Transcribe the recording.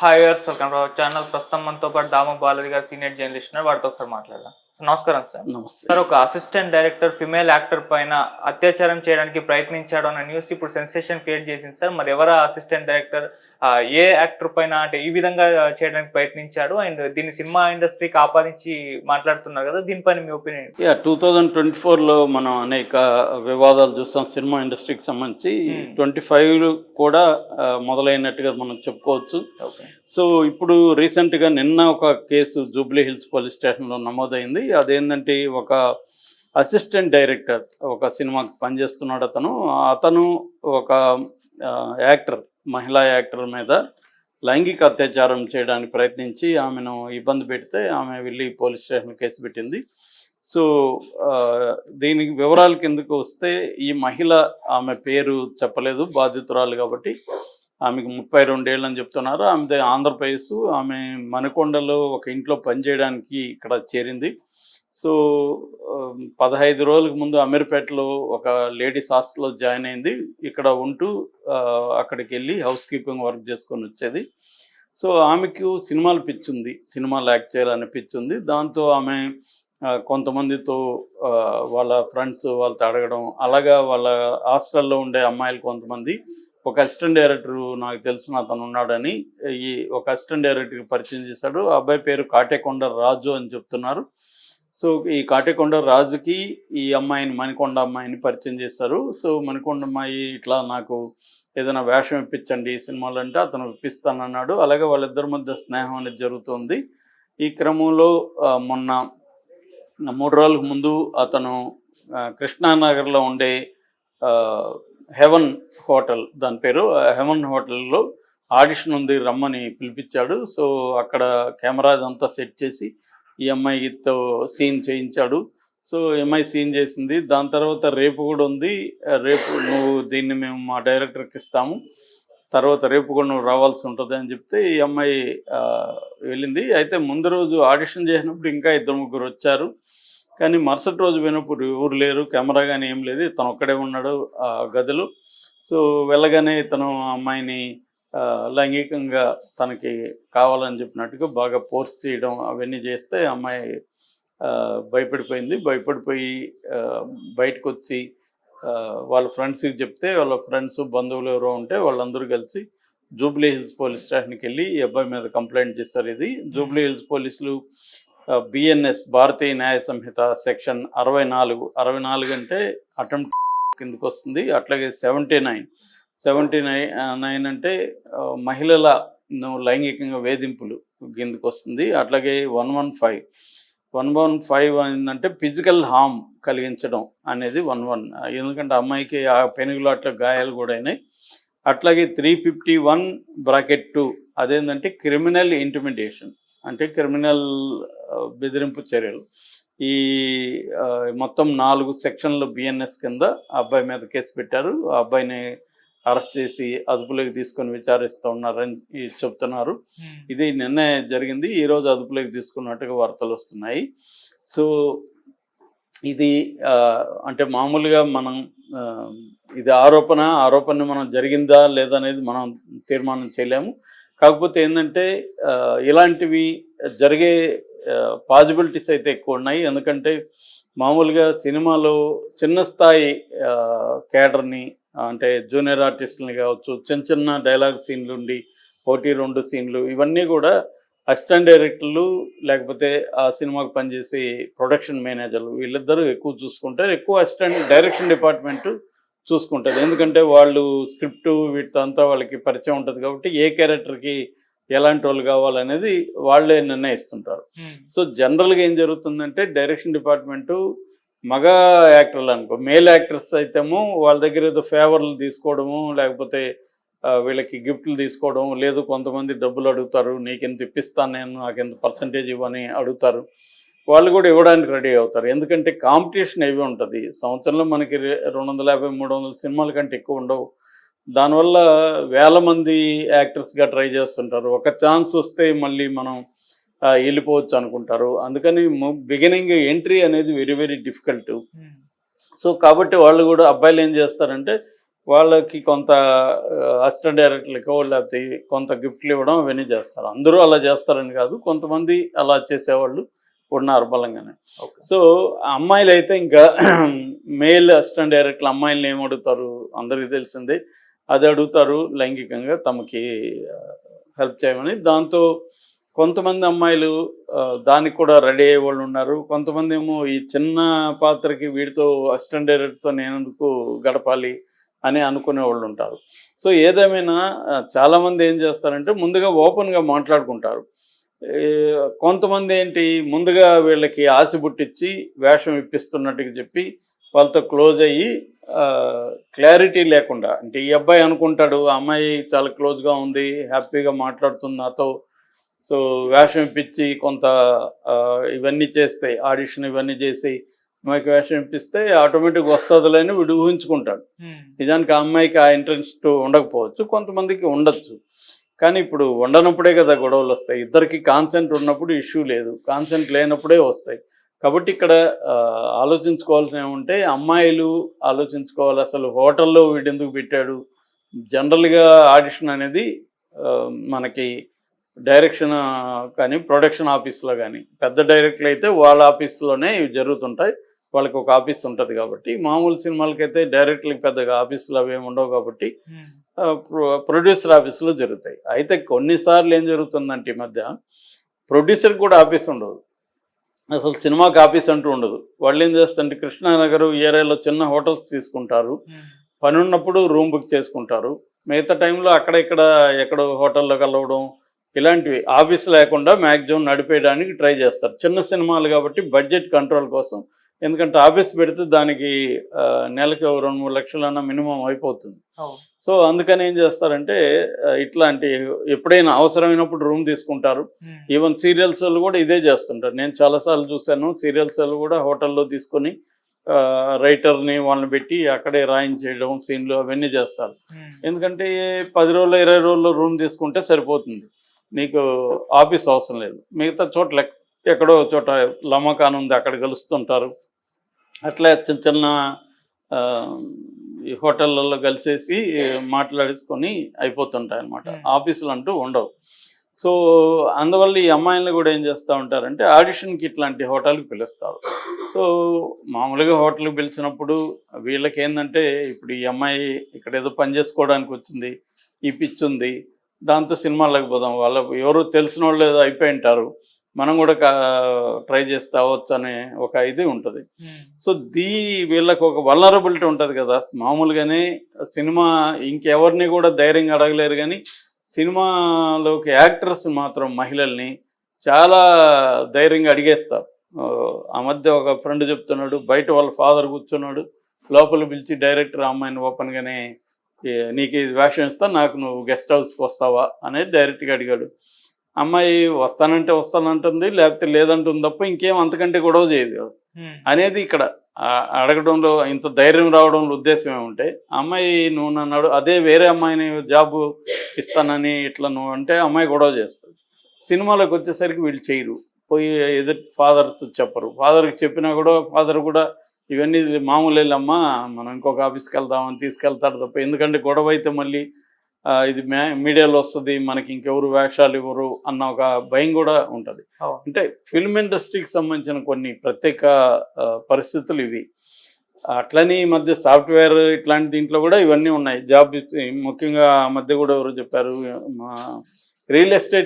Hi viewers, welcome to our channel. ప్రస్తుతం మనతో పాటు దామ బాలాజీ గారు సీనియర్ జర్నలిస్ట్ ఉన్నారు. వారితో ఒకసారి మాట్లాడదాం. నమస్కారం సార్. నమస్తే సార్, ఒక అసిస్టెంట్ డైరెక్టర్ ఫిమేల్ యాక్టర్ పైన అత్యాచారం చేయడానికి ప్రయత్నించాడు అన్న న్యూస్ ఇప్పుడు సెన్సేషన్ క్రియేట్ చేసింది సార్. మరి ఎవరు అసిస్టెంట్ డైరెక్టర్, ఏ యాక్టర్ పైన అంటే ఈ విధంగా చేయడానికి ప్రయత్నించాడు, అండ్ దీన్ని సినిమా ఇండస్ట్రీకి ఆపాదించి మాట్లాడుతున్నారు కదా, దీనిపైన మీ ఒపీనియన్? 2024లో మనం అనేక వివాదాలు చూస్తాం సినిమా ఇండస్ట్రీకి సంబంధించి. 25 కూడా మొదలైనట్టుగా మనం చెప్పుకోవచ్చు. సో ఇప్పుడు రీసెంట్గా నిన్న ఒక కేసు జూబ్లీ హిల్స్ పోలీస్ స్టేషన్లో నమోదైంది. అదేంటంటే ఒక అసిస్టెంట్ డైరెక్టర్ ఒక సినిమాకి పనిచేస్తున్నాడు. అతను ఒక యాక్టర్, మహిళా యాక్టర్ మీద లైంగిక అత్యాచారం చేయడానికి ప్రయత్నించి ఆమెను ఇబ్బంది పెడితే ఆమె వెళ్ళి పోలీస్ స్టేషన్ కేసు పెట్టింది. సో దీనికి వివరాల కిందకు వస్తే, ఈ మహిళ ఆమె పేరు చెప్పలేదు, బాధితురాలు కాబట్టి ఆమెకు 32 ఏళ్ళు అని చెప్తున్నారు. ఆమె ఆంధ్రప్రదేశ్, ఆమె మనకొండలో ఒక ఇంట్లో పనిచేయడానికి ఇక్కడ చేరింది. సో 15 రోజులకు ముందు అమీర్పేటలో ఒక లేడీస్ హాస్టల్లో జాయిన్ అయింది. ఇక్కడ ఉంటూ అక్కడికి వెళ్ళి హౌస్ కీపింగ్ వర్క్ చేసుకొని వచ్చేది. సో ఆమెకు సినిమాలు పిచ్చుంది, సినిమాలు యాక్ట్ చేయాలని పిచ్చుంది. దాంతో ఆమె కొంతమందితో వాళ్ళ ఫ్రెండ్స్ వాళ్ళతో అడగడం, అలాగా వాళ్ళ హాస్టల్లో ఉండే అమ్మాయిలు కొంతమంది ఒక అసిస్టెంట్ డైరెక్టర్ నాకు తెలిసిన అతను ఉన్నాడని ఈ ఒక అసిస్టెంట్ డైరెక్టర్కి పరిచయం చేశాడు. ఆ అబ్బాయి పేరు కాటేకొండ రాజు అని చెప్తున్నారు. సో ఈ కాటేకొండ రాజుకి ఈ అమ్మాయిని, మణికొండ అమ్మాయిని పరిచయం చేశారు. సో మణికొండ అమ్మాయి ఇట్లా నాకు ఏదైనా వేషం ఇప్పించండి సినిమాలు అంటే అతను ఇప్పిస్తానన్నాడు. అలాగే వాళ్ళిద్దరి మధ్య స్నేహం అనేది జరుగుతుంది. ఈ క్రమంలో మొన్న 3 రోజులకు ముందు అతను కృష్ణానగర్లో ఉండే హెవెన్ హోటల్, దాని పేరు హెవెన్ హోటల్లో ఆడిషన్ ఉంది, రమ్మని పిలిపించాడు. సో అక్కడ కెమెరా అదంతా సెట్ చేసి ఈ అమ్మాయితో సీన్ చేయించాడు. సో అమ్మాయి సీన్ చేసింది. దాని తర్వాత రేపు కూడా ఉంది, రేపు నువ్వు దీన్ని మేము మా డైరెక్టర్కి ఇస్తాము, తర్వాత రేపు కూడా నువ్వు రావాల్సి ఉంటుంది అని చెప్తే ఈ అమ్మాయి వెళ్ళింది. అయితే ముందు రోజు ఆడిషన్ చేసినప్పుడు ఇంకా 2-3 వచ్చారు. కానీ మరుసటి రోజు పోయినప్పుడు ఎవరు లేరు, కెమెరా కానీ ఏం లేదు, తను ఒక్కడే ఉన్నాడు ఆ గదిలో. సో వెళ్ళగానే తను అమ్మాయిని లైంగికంగా తనకి కావాలని చెప్పినట్టుగా బాగా ఫోర్స్ చేయడం అవన్నీ చేస్తే అమ్మాయి భయపడిపోయింది. భయపడిపోయి బయటకు వచ్చి వాళ్ళ ఫ్రెండ్స్కి చెప్తే, వాళ్ళ ఫ్రెండ్స్ బంధువులు ఎవరో ఉంటే వాళ్ళందరూ కలిసి జూబ్లీ హిల్స్ పోలీస్ స్టేషన్కి వెళ్ళి ఈ అబ్బాయి మీద కంప్లైంట్ చేశారు. ఇది జూబ్లీ హిల్స్ పోలీసులు బిఎన్ఎస్ భారతీయ న్యాయ సంహిత సెక్షన్ 64 అంటే అటెంప్ట్ కిందకు వస్తుంది. అట్లాగే 79 అంటే మహిళల లైంగికంగా వేధింపులు కిందకు వస్తుంది. అట్లాగే 115 ఏంటంటే ఫిజికల్ హార్మ్ కలిగించడం అనేది 11, ఎందుకంటే అమ్మాయికి ఆ పెనుగులు అట్లా గాయాలు కూడా అయినాయి. అట్లాగే 351(2) అదేంటంటే క్రిమినల్ ఇంటిమిడేషన్, అంటే క్రిమినల్ బెదిరింపు చర్యలు. ఈ మొత్తం 4 సెక్షన్లు బిఎన్ఎస్ కింద ఆ అబ్బాయి మీద కేసు పెట్టారు. ఆ అబ్బాయిని అరెస్ట్ చేసి అదుపులోకి తీసుకొని విచారిస్తూ ఉన్నారని చెప్తున్నారు. ఇది నిన్నే జరిగింది, ఈరోజు అదుపులోకి తీసుకున్నట్టుగా వార్తలు వస్తున్నాయి. సో ఇది అంటే మామూలుగా మనం ఇది ఆరోపణ మనం జరిగిందా లేదా అనేది మనం తీర్మానం చేయలేము. కాకపోతే ఏంటంటే ఇలాంటివి జరిగే పాజిబిలిటీస్ అయితే ఎక్కువ ఉన్నాయి. ఎందుకంటే మామూలుగా సినిమాలో చిన్న స్థాయి క్యాడర్ని, అంటే జూనియర్ ఆర్టిస్టులని కావచ్చు, చిన్న డైలాగ్ సీన్లు ఉండి 1-2 సీన్లు, ఇవన్నీ కూడా అసిస్టెంట్ డైరెక్టర్లు లేకపోతే ఆ సినిమాకి పనిచేసే ప్రొడక్షన్ మేనేజర్లు వీళ్ళిద్దరూ ఎక్కువ చూసుకుంటారు. ఎక్కువ అసిస్టెంట్ డైరెక్షన్ డిపార్ట్మెంట్ చూసుకుంటారు. ఎందుకంటే వాళ్ళు స్క్రిప్టు వీటితో అంతా వాళ్ళకి పరిచయం ఉంటుంది కాబట్టి ఏ క్యారెక్టర్కి ఎలాంటి వాళ్ళు కావాలనేది వాళ్ళే నిర్ణయిస్తుంటారు. సో జనరల్గా ఏం జరుగుతుందంటే డైరెక్షన్ డిపార్ట్మెంటు మగ యాక్టర్లు అనుకో, మేల్ యాక్టర్స్ అయితేమో వాళ్ళ దగ్గర ఏదో ఫేవర్లు తీసుకోవడము, లేకపోతే వీళ్ళకి గిఫ్ట్లు తీసుకోవడం, లేదు కొంతమంది డబ్బులు అడుగుతారు, నీకెంత ఇప్పిస్తాను నేను, నాకెంత పర్సంటేజ్ ఇవ్వని అడుగుతారు. వాళ్ళు కూడా ఇవ్వడానికి రెడీ అవుతారు. ఎందుకంటే కాంపిటీషన్ ఏవి ఉంటుంది, సంవత్సరంలో మనకి 250-300 సినిమాల కంటే ఎక్కువ ఉండవు. దానివల్ల వేల మంది యాక్టర్స్గా ట్రై చేస్తుంటారు. ఒక ఛాన్స్ వస్తే మళ్ళీ మనం వెళ్ళిపోవచ్చు అనుకుంటారు. అందుకని బిగినింగ్ ఎంట్రీ అనేది వెరీ వెరీ డిఫికల్ట్. సో కాబట్టి వాళ్ళు కూడా అబ్బాయిలు ఏం చేస్తారంటే వాళ్ళకి కొంత అసిస్టెంట్ డైరెక్టర్లకో లేకపోతే కొంత గిఫ్ట్లు ఇవ్వడం అవన్నీ చేస్తారు. అందరూ అలా చేస్తారని కాదు, కొంతమంది అలా చేసేవాళ్ళు ఉన్నారు బలంగానే. సో అమ్మాయిలు అయితే ఇంకా మేల్ అసిస్టెంట్ డైరెక్టర్లు అమ్మాయిలను ఏం అడుగుతారు అందరికీ తెలిసిందే, అది అడుగుతారు లైంగికంగా తమకి హెల్ప్ చేయమని. దాంతో కొంతమంది అమ్మాయిలు దానికి కూడా రెడీ అయ్యే వాళ్ళు ఉన్నారు. కొంతమంది ఏమో ఈ చిన్న పాత్రకి వీడితో అసిస్టెంట్ డైరెక్టర్తో నేనెందుకు గడపాలి అని అనుకునే వాళ్ళు ఉంటారు. సో ఏదేమైనా చాలామంది ఏం చేస్తారంటే ముందుగా ఓపెన్గా మాట్లాడుకుంటారు. కొంతమంది ఏంటి ముందుగా వీళ్ళకి ఆశ పుట్టించి వేషం ఇప్పిస్తున్నట్టుగా చెప్పి వాళ్ళతో క్లోజ్ అయ్యి క్లారిటీ లేకుండా, అంటే ఈ అబ్బాయి అనుకుంటాడు ఆ అమ్మాయి చాలా క్లోజ్గా ఉంది, హ్యాపీగా మాట్లాడుతుంది నాతో, సో వేషం ఇప్పించి కొంత ఇవన్నీ చేస్తే ఆడిషన్ ఇవన్నీ చేసి అమ్మాయికి వేషం ఇప్పిస్తే ఆటోమేటిక్గా వస్తుందిలేని వీడు ఊహించుకుంటాడు. నిజానికి ఆ అమ్మాయికి ఆ ఇంట్రెస్ట్ ఉండకపోవచ్చు, కొంతమందికి ఉండొచ్చు. కానీ ఇప్పుడు ఉండనప్పుడే కదా గొడవలు వస్తాయి. ఇద్దరికి కాన్సెంట్ ఉన్నప్పుడు ఇష్యూ లేదు, కాన్సెంట్ లేనప్పుడే వస్తాయి. కాబట్టి ఇక్కడ ఆలోచించుకోవాల్సిన ఏమంటే అమ్మాయిలు ఆలోచించుకోవాలి, అసలు హోటల్లో వీడెందుకు పెట్టాడు. జనరల్గా ఆడిషన్ అనేది మనకి డైరెక్షన్ కానీ ప్రొడక్షన్ ఆఫీస్లో కానీ పెద్ద డైరెక్టర్లు అయితే వాళ్ళ ఆఫీస్లోనే ఇవి జరుగుతుంటాయి, వాళ్ళకి ఒక ఆఫీస్ ఉంటుంది. కాబట్టి మామూలు సినిమాలకైతే డైరెక్టర్లకు పెద్దగా ఆఫీసులు అవి ఏమి ఉండవు కాబట్టి ప్రొడ్యూసర్ ఆఫీసులో జరుగుతాయి. అయితే కొన్నిసార్లు ఏం జరుగుతుందంటే ఈ మధ్య ప్రొడ్యూసర్కి కూడా ఆఫీస్ ఉండదు, అసలు సినిమాకి ఆఫీస్ అంటూ ఉండదు. వాళ్ళు ఏం చేస్తారంటే కృష్ణానగర్ ఏరియాలో చిన్న హోటల్స్ తీసుకుంటారు, పని ఉన్నప్పుడు రూమ్ బుక్ చేసుకుంటారు, మిగతా టైంలో అక్కడ ఇక్కడ ఎక్కడో హోటల్లో కలవడం ఇలాంటివి ఆఫీస్ లేకుండా మ్యాక్సిమం నడిపేయడానికి ట్రై చేస్తారు. చిన్న సినిమాలు కాబట్టి బడ్జెట్ కంట్రోల్ కోసం, ఎందుకంటే ఆఫీస్ పెడితే దానికి నెలకి 2-3 లక్షలన్నా మినిమం అయిపోతుంది. సో అందుకని ఏం చేస్తారంటే ఇట్లాంటి ఎప్పుడైనా అవసరమైనప్పుడు రూమ్ తీసుకుంటారు. ఈవెన్ సీరియల్స్ వాళ్ళు కూడా ఇదే చేస్తుంటారు. నేను చాలాసార్లు చూశాను, సీరియల్స్ వాళ్ళు కూడా హోటల్లో తీసుకొని రైటర్ని వాళ్ళని పెట్టి అక్కడే రాయించేయడం సీన్లు అవన్నీ చేస్తారు. ఎందుకంటే 10 రోజులు 20 రోజుల్లో రూమ్ తీసుకుంటే సరిపోతుంది, నీకు ఆఫీస్ అవసరం లేదు. మిగతా చోట్ల ఎక్కడో చోట లమ్మకాన్ ఉంది అక్కడ కలుస్తుంటారు, అట్లా చిన్న చిన్న ఈ హోటళ్ళల్లో కలిసేసి మాట్లాడేసుకొని అయిపోతుంటాయి అన్నమాట. ఆఫీసులు అంటూ ఉండవు. సో అందువల్ల ఈ అమ్మాయిలను కూడా ఏం చేస్తూ ఉంటారంటే ఆడిషన్కి ఇట్లాంటి హోటల్కి పిలుస్తారు. సో మామూలుగా హోటల్కి పిలిచినప్పుడు వీళ్ళకి ఏంటంటే ఇప్పుడు ఈ అమ్మాయి ఇక్కడ ఏదో పని చేసుకోవడానికి వచ్చింది, ఈ పిచ్చి ఉంది, దాంతో సినిమాలకు పోదాం, వాళ్ళ ఎవరు తెలిసిన వాళ్ళు ఏదో అయిపోయి ఉంటారు, మనం కూడా ట్రై చేస్తే అవ్వచ్చు అనే ఒక ఇది ఉంటుంది. సో వీళ్ళకి ఒక వల్నరబిలిటీ ఉంటుంది కదా. మామూలుగానే సినిమా ఇంకెవరిని కూడా ధైర్యంగా అడగలేరు, కానీ సినిమాలోకి యాక్టర్స్ మాత్రం మహిళల్ని చాలా ధైర్యంగా అడిగేస్తారు. ఆ మధ్య ఒక ఫ్రెండ్ చెప్తున్నాడు, బయట వాళ్ళ ఫాదర్ కూర్చున్నాడు, లోపల పిలిచి డైరెక్టర్ అమ్మాయిని ఓపెన్గానే నీకు ఇది వేషం ఇస్తా, నాకు నువ్వు గెస్ట్ హౌస్కి వస్తావా అనేది డైరెక్ట్గా అడిగాడు. అమ్మాయి వస్తానంటే వస్తానంటుంది, లేకపోతే లేదంటుంది తప్ప ఇంకేం అంతకంటే గొడవ చేయదు కదా అనేది ఇక్కడ అడగడంలో ఇంత ధైర్యం రావడంలో ఉద్దేశం ఏమంటే, అమ్మాయి నువ్వు నన్ను అదే వేరే అమ్మాయిని జాబు ఇస్తానని ఇట్లా నువ్వు అంటే అమ్మాయి గొడవ చేస్తుంది. సినిమాలోకి వచ్చేసరికి వీళ్ళు చేయరు, పోయి ఎదురు ఫాదర్తో చెప్పరు. ఫాదర్కి చెప్పినా కూడా ఫాదర్ కూడా ఇవన్నీ మామూలేలమ్మా మనం ఇంకొక ఆఫీస్కి వెళ్దామని తీసుకెళ్తాడు తప్ప, ఎందుకంటే గొడవ అయితే మళ్ళీ ఇది మీడియాలో వస్తుంది, మనకి ఇంకెవరు వేషాలు ఇవ్వరు అన్న ఒక భయం కూడా ఉంటుంది. అంటే ఫిల్మ్ ఇండస్ట్రీకి సంబంధించిన కొన్ని ప్రత్యేక పరిస్థితులు ఇవి. అట్లని ఈ మధ్య సాఫ్ట్వేర్ ఇట్లాంటి దీంట్లో కూడా ఇవన్నీ ఉన్నాయి. జాబ్ ముఖ్యంగా మధ్య కూడా ఎవరు చెప్పారు, రియల్ ఎస్టేట్